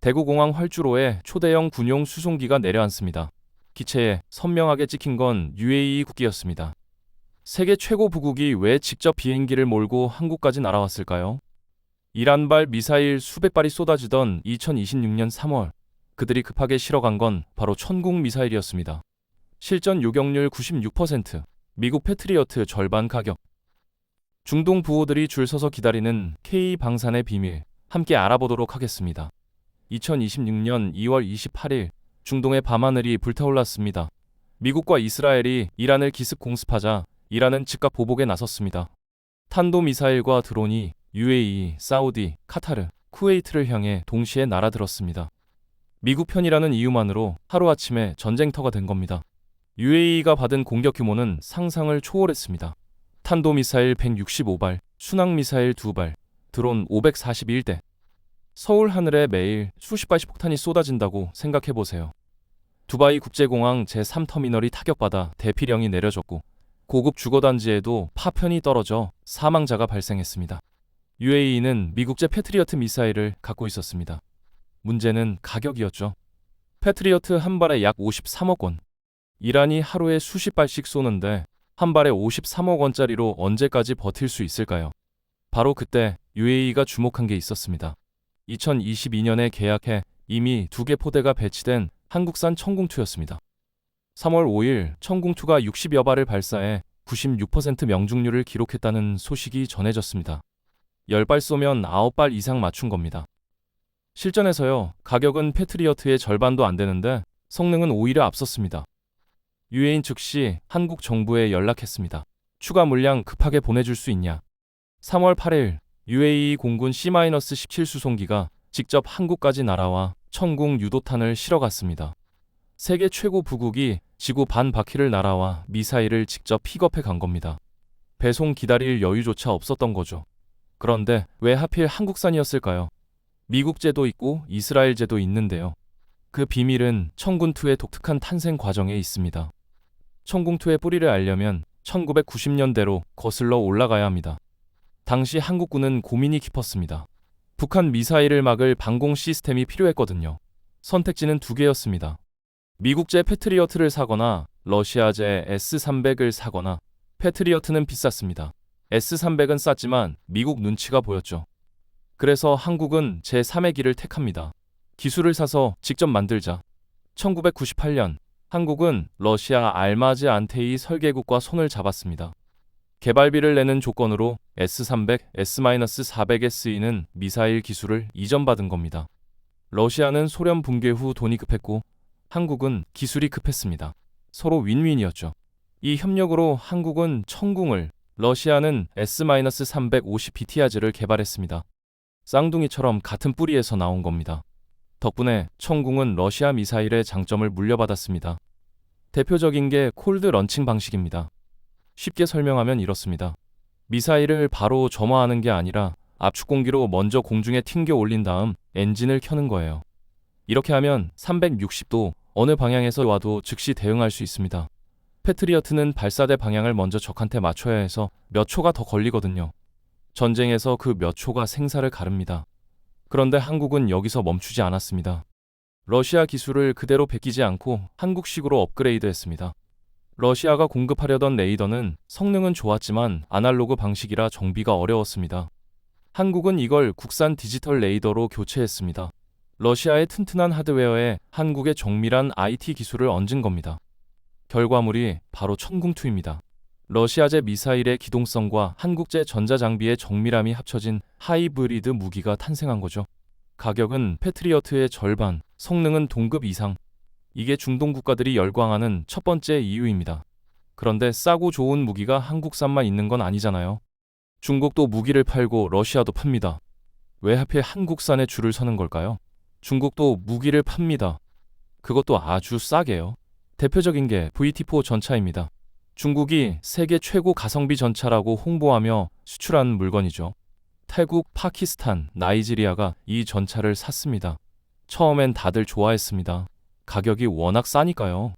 대구공항 활주로에 초대형 군용 수송기가 내려앉습니다. 기체에 선명하게 찍힌 건 UAE 국기였습니다. 세계 최고 부국이 왜 직접 비행기를 몰고 한국까지 날아왔을까요? 이란발 미사일 수백 발이 쏟아지던 2026년 3월, 그들이 급하게 실어간 건 바로 천궁 미사일이었습니다. 실전 요격률 96%, 미국 패트리어트 절반 가격. 중동 부호들이 줄 서서 기다리는 K 방산의 비밀, 함께 알아보도록 하겠습니다. 2026년 2월 28일, 중동의 밤하늘이 불타올랐습니다. 미국과 이스라엘이 이란을 기습 공습하자 이란은 즉각 보복에 나섰습니다. 탄도미사일과 드론이 UAE, 사우디, 카타르, 쿠웨이트를 향해 동시에 날아들었습니다. 미국 편이라는 이유만으로 하루아침에 전쟁터가 된 겁니다. UAE가 받은 공격 규모는 상상을 초월했습니다. 탄도미사일 165발, 순항미사일 2발, 드론 541대. 서울 하늘에 매일 수십 발씩 폭탄이 쏟아진다고 생각해보세요. 두바이 국제공항 제3터미널이 타격받아 대피령이 내려졌고 고급 주거단지에도 파편이 떨어져 사망자가 발생했습니다. UAE는 미국제 패트리어트 미사일을 갖고 있었습니다. 문제는 가격이었죠. 패트리어트 한 발에 약 53억 원. 이란이 하루에 수십 발씩 쏘는데 한 발에 53억 원짜리로 언제까지 버틸 수 있을까요? 바로 그때 UAE가 주목한 게 있었습니다. 2022년에 계약해 이미 2개 포대가 배치된 한국산 천궁2였습니다. 3월 5일 천궁2가 60여 발을 발사해 96% 명중률을 기록했다는 소식이 전해졌습니다. 10발 쏘면 9발 이상 맞춘 겁니다. 실전에서요, 가격은 패트리어트의 절반도 안 되는데 성능은 오히려 앞섰습니다. UAE 즉시 한국 정부에 연락했습니다. 추가 물량 급하게 보내줄 수 있냐? 3월 8일 UAE 공군 C-17 수송기가 직접 한국까지 날아와 천궁 유도탄을 실어갔습니다. 세계 최고 부국이 지구 반 바퀴를 날아와 미사일을 직접 픽업해 간 겁니다. 배송 기다릴 여유조차 없었던 거죠. 그런데 왜 하필 한국산이었을까요? 미국제도 있고 이스라엘제도 있는데요. 그 비밀은 천궁2의 독특한 탄생 과정에 있습니다. 천궁2의 뿌리를 알려면 1990년대로 거슬러 올라가야 합니다. 당시 한국군은 고민이 깊었습니다. 북한 미사일을 막을 방공 시스템이 필요했거든요. 선택지는 2개였습니다. 미국제 패트리어트를 사거나 러시아제 S-300을 사거나. 패트리어트는 비쌌습니다. S-300은 쌌지만 미국 눈치가 보였죠. 그래서 한국은 제3의 길을 택합니다. 기술을 사서 직접 만들자. 1998년 한국은 러시아 알마즈 안테이 설계국과 손을 잡았습니다. 개발비를 내는 조건으로 S-300, S-400에 쓰이는 미사일 기술을 이전받은 겁니다. 러시아는 소련 붕괴 후 돈이 급했고 한국은 기술이 급했습니다. 서로 윈윈이었죠. 이 협력으로 한국은 천궁을, 러시아는 S-350BTR를 개발했습니다. 쌍둥이처럼 같은 뿌리에서 나온 겁니다. 덕분에 천궁은 러시아 미사일의 장점을 물려받았습니다. 대표적인 게 콜드 런칭 방식입니다. 쉽게 설명하면 이렇습니다. 미사일을 바로 점화하는 게 아니라 압축 공기로 먼저 공중에 튕겨 올린 다음 엔진을 켜는 거예요. 이렇게 하면 360도 어느 방향에서 와도 즉시 대응할 수 있습니다. 패트리어트는 발사대 방향을 먼저 적한테 맞춰야 해서 몇 초가 더 걸리거든요. 전쟁에서 그 몇 초가 생사를 가릅니다. 그런데 한국은 여기서 멈추지 않았습니다. 러시아 기술을 그대로 베끼지 않고 한국식으로 업그레이드했습니다. 러시아가 공급하려던 레이더는 성능은 좋았지만 아날로그 방식이라 정비가 어려웠습니다. 한국은 이걸 국산 디지털 레이더로 교체했습니다. 러시아의 튼튼한 하드웨어에 한국의 정밀한 IT 기술을 얹은 겁니다. 결과물이 바로 천궁2입니다. 러시아제 미사일의 기동성과 한국제 전자장비의 정밀함이 합쳐진 하이브리드 무기가 탄생한 거죠. 가격은 패트리어트의 절반, 성능은 동급 이상. 이게 중동 국가들이 열광하는 첫 번째 이유입니다. 그런데 싸고 좋은 무기가 한국산만 있는 건 아니잖아요. 중국도 무기를 팔고 러시아도 팝니다. 왜 하필 한국산에 줄을 서는 걸까요? 중국도 무기를 팝니다. 그것도 아주 싸게요. 대표적인 게 VT4 전차입니다. 중국이 세계 최고 가성비 전차라고 홍보하며 수출한 물건이죠. 태국, 파키스탄, 나이지리아가 이 전차를 샀습니다. 처음엔 다들 좋아했습니다. 가격이 워낙 싸니까요.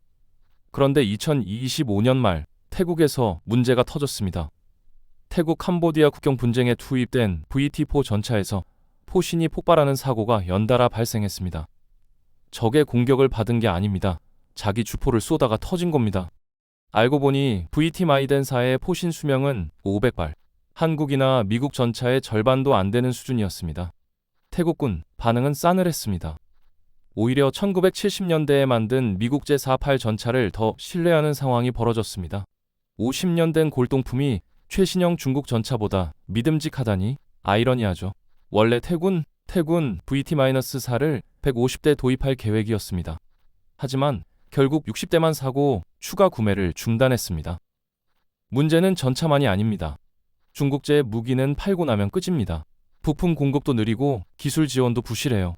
그런데 2025년 말 태국에서 문제가 터졌습니다. 태국 캄보디아 국경 분쟁에 투입된 VT4 전차에서 포신이 폭발하는 사고가 연달아 발생했습니다. 적의 공격을 받은 게 아닙니다. 자기 주포를 쏘다가 터진 겁니다. 알고 보니 VT 마이덴사의 포신 수명은 500발, 한국이나 미국 전차의 절반도 안 되는 수준이었습니다. 태국군 반응은 싸늘했습니다. 오히려 1970년대에 만든 미국 제48 전차를 더 신뢰하는 상황이 벌어졌습니다. 50년 된 골동품이 최신형 중국 전차보다 믿음직하다니 아이러니하죠. 원래 태군 VT-4를 150대 도입할 계획이었습니다. 하지만 결국 60대만 사고 추가 구매를 중단했습니다. 문제는 전차만이 아닙니다. 중국제 무기는 팔고 나면 끝입니다. 부품 공급도 느리고 기술 지원도 부실해요.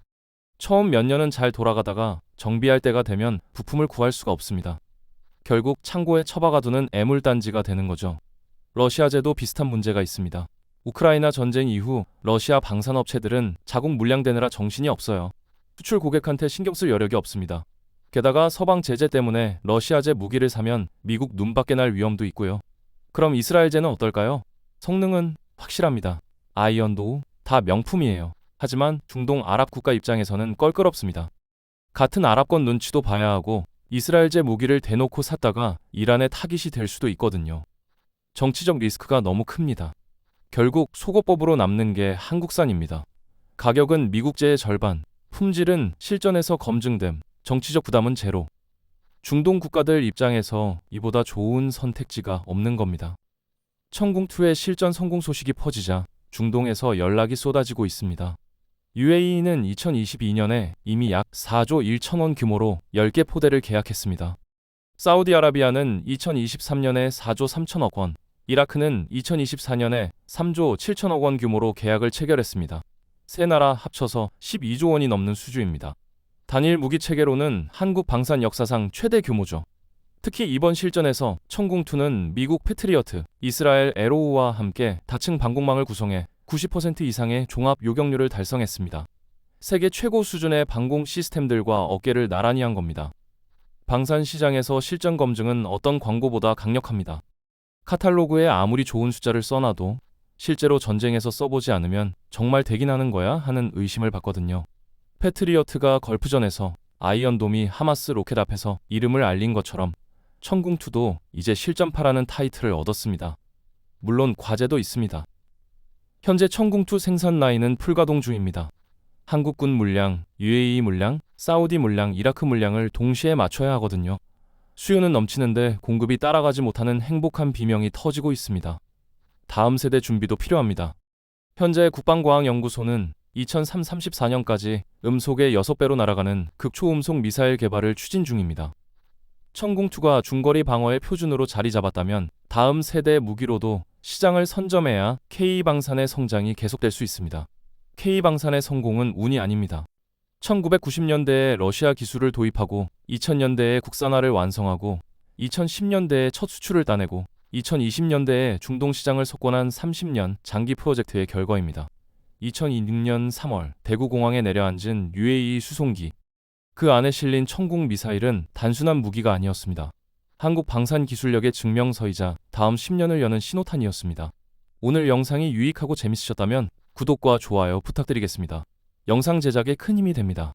처음 몇 년은 잘 돌아가다가 정비할 때가 되면 부품을 구할 수가 없습니다. 결국 창고에 처박아두는 애물단지가 되는 거죠. 러시아제도 비슷한 문제가 있습니다. 우크라이나 전쟁 이후 러시아 방산업체들은 자국 물량되느라 정신이 없어요. 수출 고객한테 신경 쓸 여력이 없습니다. 게다가 서방 제재 때문에 러시아제 무기를 사면 미국 눈밖에 날 위험도 있고요. 그럼 이스라엘제는 어떨까요? 성능은 확실합니다. 아이언도우 다 명품이에요. 하지만 중동 아랍 국가 입장에서는 껄끄럽습니다. 같은 아랍권 눈치도 봐야 하고 이스라엘제 무기를 대놓고 샀다가 이란의 타깃이 될 수도 있거든요. 정치적 리스크가 너무 큽니다. 결국 속어법으로 남는 게 한국산입니다. 가격은 미국제의 절반, 품질은 실전에서 검증됨, 정치적 부담은 제로. 중동 국가들 입장에서 이보다 좋은 선택지가 없는 겁니다. 천궁2의 실전 성공 소식이 퍼지자 중동에서 연락이 쏟아지고 있습니다. UAE는 2022년에 이미 약 4조 1천원 규모로 10개 포대를 계약했습니다. 사우디아라비아는 2023년에 4조 3천억 원, 이라크는 2024년에 3조 7천억 원 규모로 계약을 체결했습니다. 세 나라 합쳐서 12조 원이 넘는 수주입니다. 단일 무기 체계로는 한국 방산 역사상 최대 규모죠. 특히 이번 실전에서 천궁2는 미국 패트리어트, 이스라엘 에로우와 함께 다층 방공망을 구성해 90% 이상의 종합 요격률을 달성했습니다. 세계 최고 수준의 방공 시스템들과 어깨를 나란히 한 겁니다. 방산 시장에서 실전 검증은 어떤 광고보다 강력합니다. 카탈로그에 아무리 좋은 숫자를 써놔도 실제로 전쟁에서 써보지 않으면 정말 되긴 하는 거야 하는 의심을 받거든요. 패트리어트가 걸프전에서 아이언돔이 하마스 로켓 앞에서 이름을 알린 것처럼 천궁2도 이제 실전파라는 타이틀을 얻었습니다. 물론 과제도 있습니다. 현재 천궁2 생산 라인은 풀가동 중입니다. 한국군 물량, UAE 물량, 사우디 물량, 이라크 물량을 동시에 맞춰야 하거든요. 수요는 넘치는데 공급이 따라가지 못하는 행복한 비명이 터지고 있습니다. 다음 세대 준비도 필요합니다. 현재 국방과학연구소는 2034년까지 음속의 6배로 날아가는 극초음속 미사일 개발을 추진 중입니다. 천궁2가 중거리 방어의 표준으로 자리 잡았다면 다음 세대 무기로도 시장을 선점해야 K방산의 성장이 계속될 수 있습니다. K방산의 성공은 운이 아닙니다. 1990년대에 러시아 기술을 도입하고 2000년대에 국산화를 완성하고 2010년대에 첫 수출을 따내고 2020년대에 중동 시장을 석권한 30년 장기 프로젝트의 결과입니다. 2026년 3월 대구공항에 내려앉은 UAE 수송기. 그 안에 실린 천궁 미사일은 단순한 무기가 아니었습니다. 한국 방산 기술력의 증명서이자 다음 10년을 여는 신호탄이었습니다. 오늘 영상이 유익하고 재밌으셨다면 구독과 좋아요 부탁드리겠습니다. 영상 제작에 큰 힘이 됩니다.